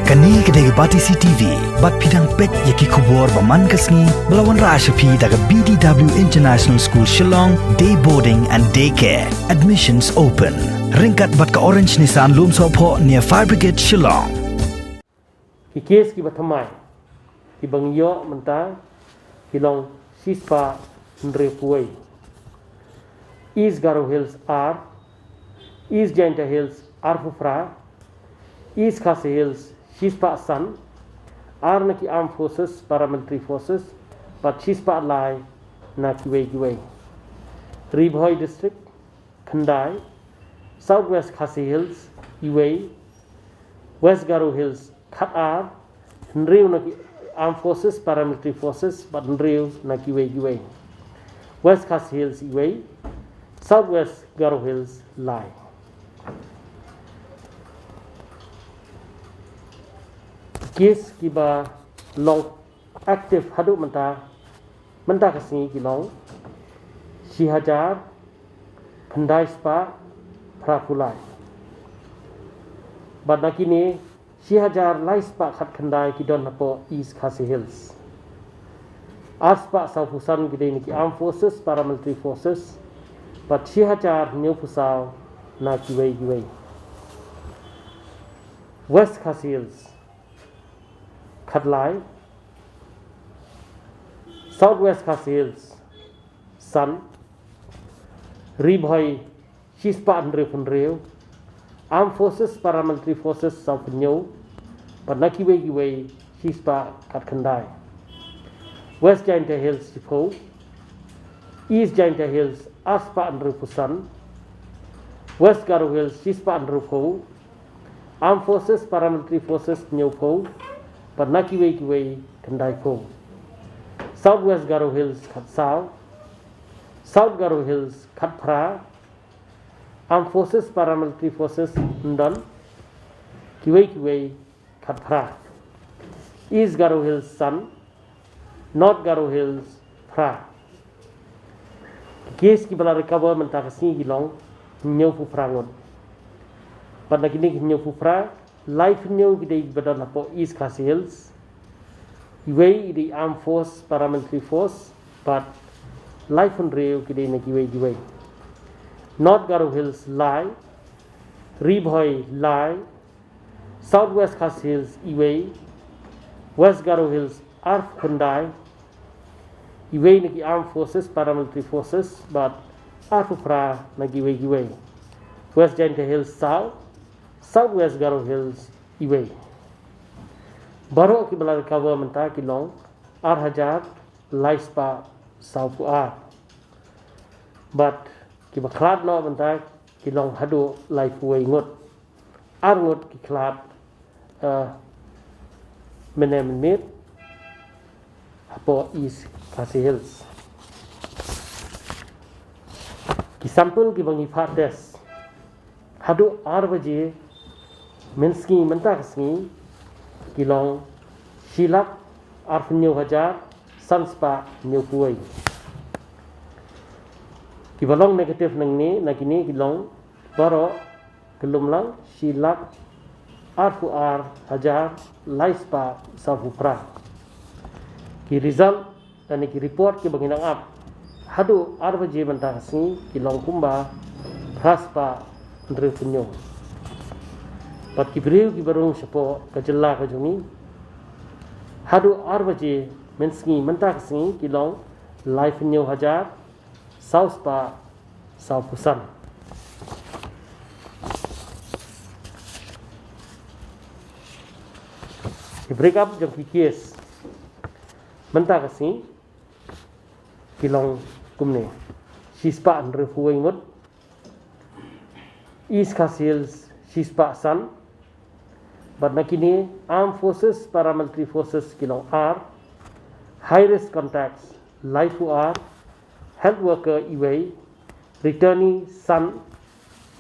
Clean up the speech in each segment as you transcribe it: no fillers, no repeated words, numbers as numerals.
Kani kedai Batisi TV, bat pidang pet yaki kubur baman kasni melawan Rashapi daga BDW International School Shillong, day boarding and daycare. Admissions open. Ringkat bat ka Orange Nissan Loom Sopo near Fire Brigade Shillong. Ki kes ki batamai, ki bangyo menta, ki long sispa ndrepuai. East Garo Hills R, East Jainta Hills Arfufra, East Khasi Hills Shispa San, R na ki Armed Forces, Paramilitary Forces, but Shispa Lai na Kiwei. Ribhoi District, Kandai, Southwest Khasi Hills, Iwei, West Garo Hills, Khat R, Nriu na ki Armed Forces, Paramilitary Forces, but Nriu na Kiwei. West Khasi Hills, Iwei, Southwest Garo Hills, Lai. Kes kiba long active hadu menta kasini ki long Shihajar Khandai Spa Prapulai badakini Shihajar Lai Spa Khat Khandai ki don napo East Khasi Hills Aspa South Pusan gidei ki Armed Forces Paramilitary Forces but Shihajar New Pusau na kiwei West Khasi Hills Khatlai, Southwest Khasi Hills, San, Ribhoi, Shispa Andrew, Armed Forces, Paramilitary Forces, South New, Panakiwei, Shispa Khandai, West Jainta Hills, Sipo, East Jainta Hills, Aspa Andrew Pusan, West Garo Hills, Shispa Andrew, Armed Forces, Paramilitary Forces, New Po, Panakiwei Khandai Po, Southwest Garo Hills Khat Sao, South Garo Hills Khat Phra, Armed Forces Paramilitary Forces Ndon, Kiwei Khat Phra, East Garo Hills San, North Garo Hills Phra. Kes ki bala recover mentakasi gilong nyau pu prangon. Padakini nyau pu pra life new gidei badan lapo East Khasi Hills, Iwei the Armed Force Paramilitary Force, but life on rail gidei na giwei. North Garo Hills Lai, Ribhoi Lai, Southwest Khasi Hills Iwei, West Garo Hills Arf Khandai, Iwei na ki Armed Forces Paramilitary Forces, but Arfupra na giwei. West Jainta Hills South, Southwest Garo Hills, Iwei. Baru ki bala recover menta ki long Arhajar Lai Spa South R. But ki baklat no menta ki long hadu Lai Puai ngot. Ar ngot ki klat menemit hapo East Khasi Hills. Ki sampul ki bangi fates hadu arbaje Minski mentakasni kilong Shilak Arf New Hajar Sanspa New Puai. Kibalong negatif nang ni nakini kilong baro kelumlang Shilak Arfu Ar Hajar Laispa Safupra. Ki result dan ki report ki banginang ap hadu arbaje mentakasni kilong kumba Praspa Ndre Punyo. Pat kibriu ki barung sepo kajella ka jumi hadu arbaje menski mentak singi kilong life new hajar south pa south pusan ki break up jam ki case mentak singi kilong kumne shispa andre fuwai ngot East Khasi Hills shispa san. But nakini Armed Forces Paramilitary Forces kilong R, high risk contacts life R, health worker Iwei, returnee San,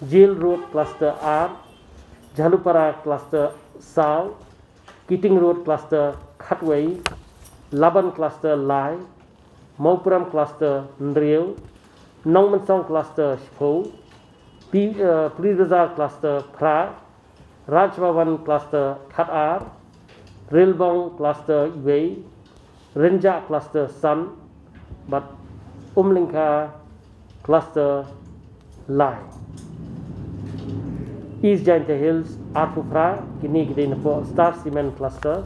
Jail Road Cluster R, Jalupara Cluster Sao, Keating Road Cluster Khatwei, Laban Cluster Lai, Maupuram Cluster Nriu, Nongmansong Cluster Shpo, Puri Cluster Phra, Rajbawan cluster Khatar, Rilbong cluster Iway, Renja cluster Sun, but Umlinka cluster Lai. East Jaintia Hills, Arfufra, kini kita nampak Star Cement cluster.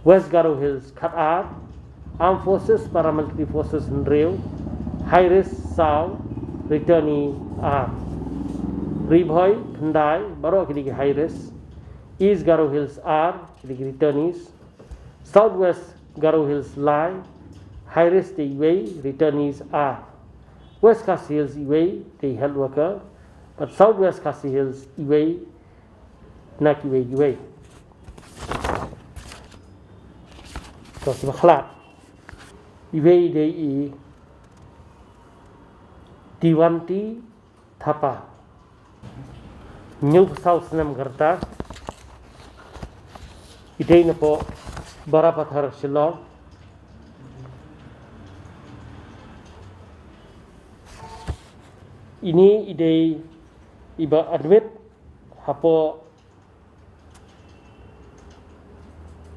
West Garo Hills, Khatar, Armed Forces, Paramilitary Forces Nreu, High Risk South, Returnee R. Ribhoi, Khandai, baru kini High Risk. East Garo Hills R, kini Returnees. Southwest Garo Hills Lai, High Risk the Iway, Returnees R. West Khasi Hills Iway, the health worker, but Southwest Khasi Hills Iway, nak Iway. So sebaklat, Iway day Diwanti Thapa, New South Nam Garta, Iday na po Barapathar Shillong. Ini ide iba admit hapo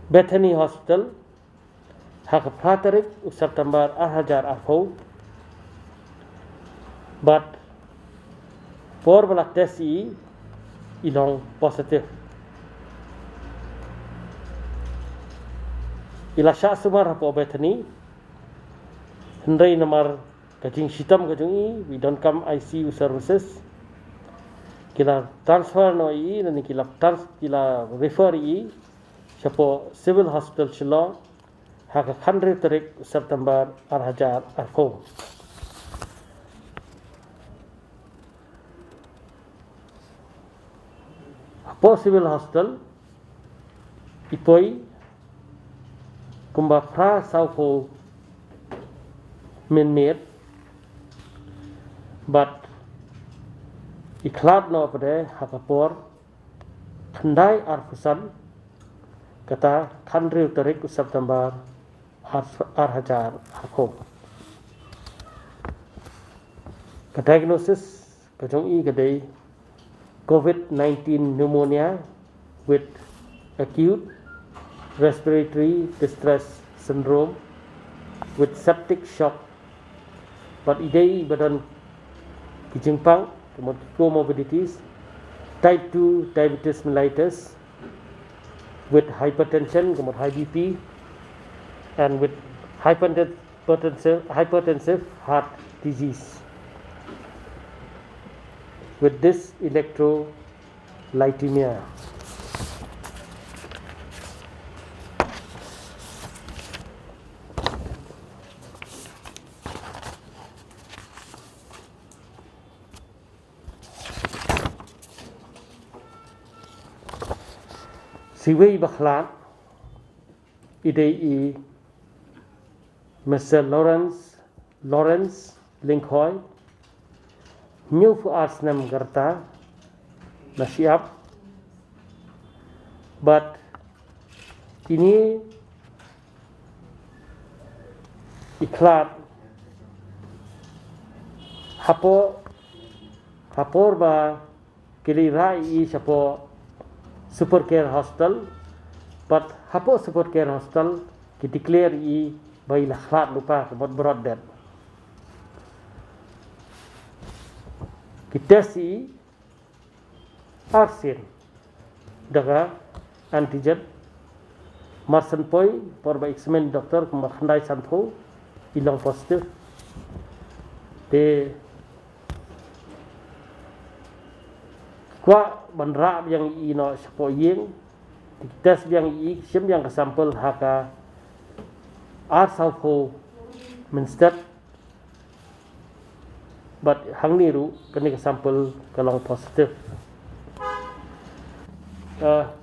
Bethany Hospital hak Pratarik September 2004 but por bala tesi ilong positif ila sya sumar hapo Bethany hendai namar kajing hitam kajing we don't come ICU services kila transfer no dan kila refer siapa civil hospital Shillong hak 100 tarik September 2004 apa civil hospital ipoi kumba pra sauko minute but iklat no pada hakapor khandai arfusan kata khandri tarik September 2004 ka diagnosis kajong kadai COVID-19 pneumonia with acute respiratory distress syndrome with septic shock but idai badan kijingpang comorbidities type 2 diabetes mellitus with hypertension high BP and with hypertensive heart disease with this electrolytemia. Siway bakhlat idei Mr. Lawrence Linkhoy new for Arsnam Garta na siap but ini iklat hapor ba kilirai siapo super care hospital but hapo super care hospital ki declare by lakhlat lupa about broad dead ki test arsin daga antigen marsan poi por ba examen doctor kumba khandai sanpho ilang positive te kwa bandra yang ino siapa yang tes yang sim yang sampel haka asalfo menstat but hang niru kini sampel kalau positif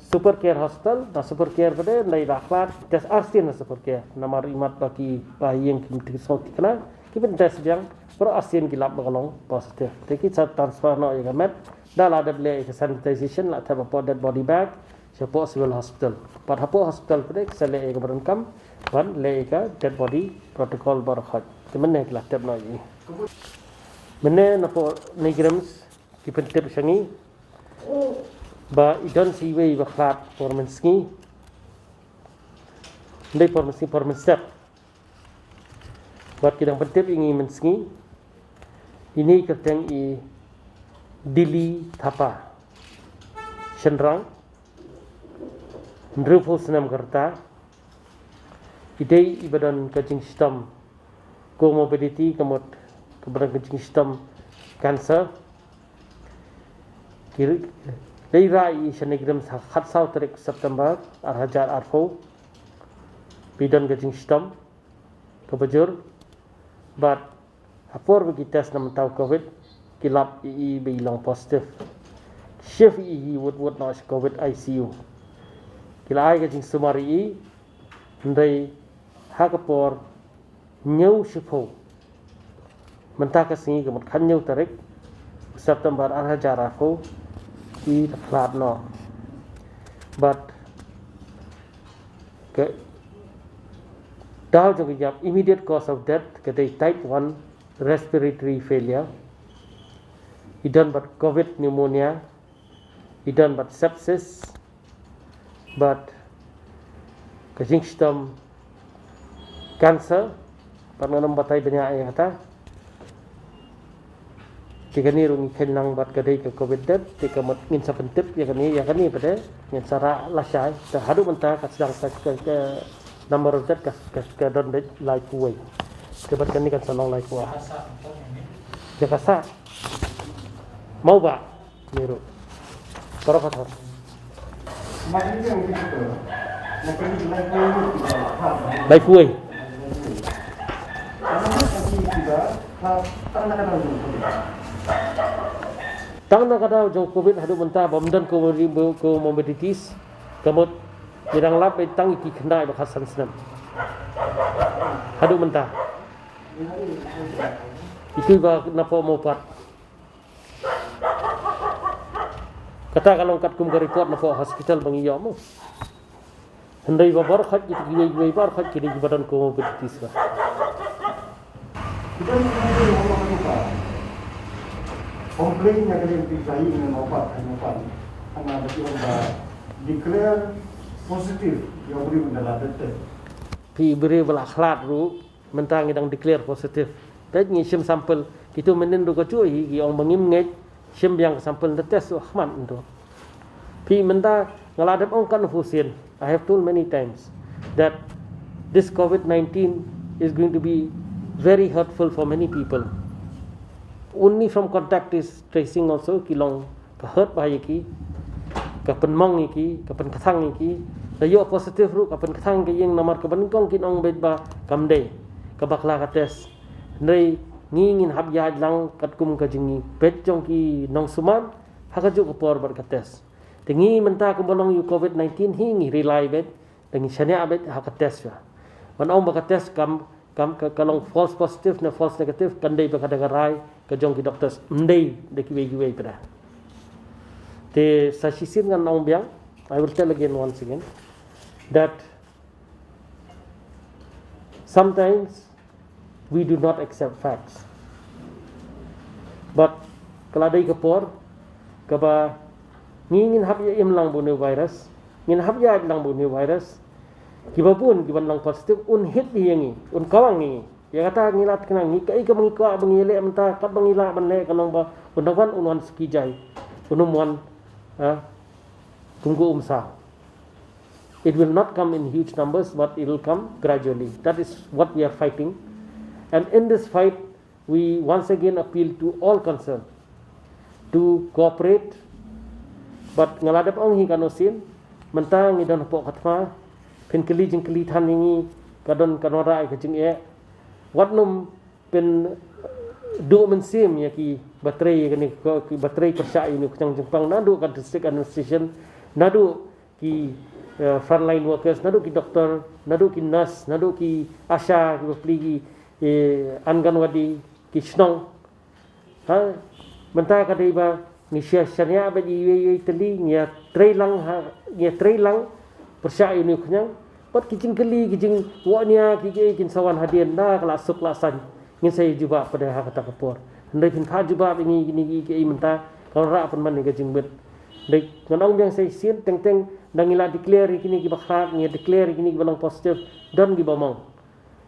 super care hospital na super care pada nai dapat tes arsin na super care nama rimat bagi bayi yang kita sauti kena kita tes yang pro arsin kilap kalau positif tapi kita transfer no yang met dah ada beli sanitization lah tapi apa dead body bag siapa civil hospital pada apa hospital pada kesalahan yang berengkam wan leka dead body protocol berkhot temen nak lah tap no ini mana napo negrams ki pentip sangi ba idon si wei ba klat formenski ndai formenski formenstep buat kidang pentip ingi menski ini keteng i dili thapa senrang ndrupo senam kerta idei ibadan kajing sistem comorbidity kemot kebadan kajing sistem cancer kiri leira i shanigram khat sau tarik September 2004 bidan kajing sistem kebajur but apor bagi test nam tahu covid kilap i bilang positif shift i would not covid ICU kila ai kajing sumari ndai hakapor nyau shipo mentah kasingi kemot kan nyau tarik September 2004 i flat no but ke Daw jong jab immediate cause of death kedai type 1 respiratory failure idan but covid pneumonia idan but sepsis but kajing sistem cancer panganam batai banyak ayah kata jika ni rungi kenang bat kedai ke covid death jika mat ngin sapentip ya kani pada ngin sara lasai terhadu mentah sedang ke number of that ke don like way kebat kani kan sanong like way jakasa mau ba niru karo kata like way tang na kada jong covid hadu mentah bomdan comorbidities kamot Jirang lap tang iki kena ba khasan senam. Hadu mentah. Itu ba napa mau pat. Kata kalau kat kum report napa hospital bang iya mo. Hendai ba bar khat gitu giwe bar khat kini badan ko betis ba. Kita ni apa? Komplain yang kalian pilih dengan obat. Anak bagi orang declare positif yang beri mendalam betul. Pi beri belaklat ru mentang yang declare positif. Tapi ni sim sampel itu menen do kacui ki orang bangim ngai sim yang sampel tes Ahmad itu. Pi menta ngaladap orang kan fusin. I have told many times that this COVID-19 is going to be very hurtful for many people. Only from contact is tracing also kilong ka hurt bahaya ki kapan mong iki kapan kathang iki dayo positif ru kapan kathang ke yang nomor kapan kong kinong bet ba kamde kabakla ka test nei ngingin habya lang katkum ka jingi bet jong ki nong suman hakajo ko por bar ka test tingi menta ko bolong yu covid-19 hingi rely bet tingi shania bet ha ka test ya wan ong ba ka test kam kalong false positive na false negative kandai ba kada garai ka jong ki doctors ndei de ki we pada the sashisin ngan nong biang I will tell again once again that sometimes we do not accept facts but kalau ada ikapor kaba ngin habya im lang bunu virus ngin habya lang bunu virus kibabun kiban lang positif un hit hiyangi un kawang ni ya kata ngilat kenang ni kai ka mengika bangile menta kat bangila banle kanong ba unawan unwan skijai unumwan tunggu umsah. It will not come in huge numbers, but it will come gradually. That is what we are fighting. And in this fight, we once again appeal to all concerned to cooperate. But ngaladap ang hikanosin, mentang idan po katma, pinkeli jengkeli taningi kadon kanora ay kajing what num pen do mensim ya ki baterai kani ki baterai percaya ini kecang jepang nadu kan district administration nadu ki frontline workers nadu ki doktor nadu ki nurse nadu ki asha ki peligi anganwadi ki snong ha mentah kadai ba ni syariah ba yi teli nya trailang percaya ini kecang pat kijing keli kijing wanya ki kin sawan hadian na kelasuk lasan ngin saya juga pada hak kata kapor hendai pin kha juga ini ke mentah kalau ra pan man ni kajing bet dek nganong yang saya sin teng dangila declare kini ki bakhat ni declare kini ki balang positif dan ki bamong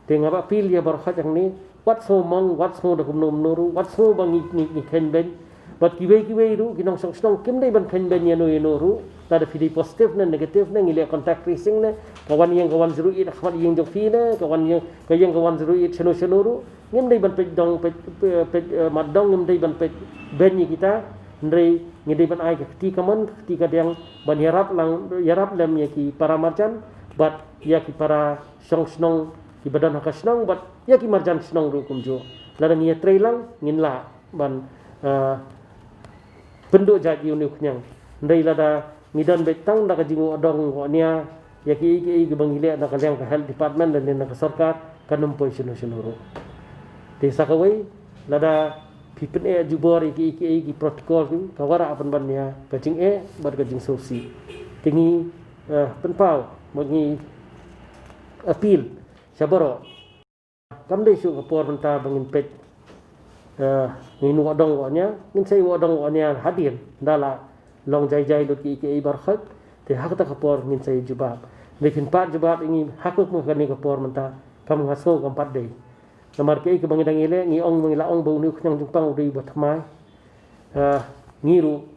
teng apa feel ya barkhat yang ni wat so mong wat so da kumnom nuru wat so bang ni ken ben bat ki wei ru kinong song kim dai ban ken ben ya no ru ta da fidi positif na negatif na ngile contact tracing na kawan yang kawan zuru it khwat yang jok fi na kawan yang kawan zuru it cheno ru ngem dai ban pe dong pe madong ngem dai ban pe ben ni kita ndrei ngede ban ai ketika man ketika yang ban yarap lam ya ki para marjan bat ya ki para snong ki badan haka snong bat ya ki marjan snong ru kumjo ladang ya trailang nginla ban penduk jadi uni kunyang ndrei lada midan betang da kajingu adong nia ya ki bangile da kaliang ka health department dan na sarkar kanum position ru desa kawai lada pipin jubor iki protokol ki kawara apan bannya kajing bar kajing sosi tingi penpau bagi appeal sabaro kamde su kapor menta bangin pet nginu odong wanya min sai odong wanya hadir dala long jai dot ki bar khat te hak ta kapor min sai jubab lekin pat jubab ingi hakuk mo kani kapor menta kam ngaso kampat dei namar ke bangidang ile ngi ong mangila ong bau ni khnyang jungpang udi batmai ngiru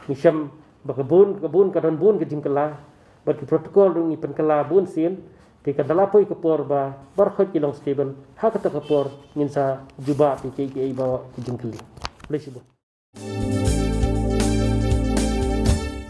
ngisam bakabun kadon bun ke jingkala bagi protokol ngi penkala bun sin te kadalapoi kapor ba barkhot kilong stable hakata kapor nginsa juba ke ba jingkali lesibo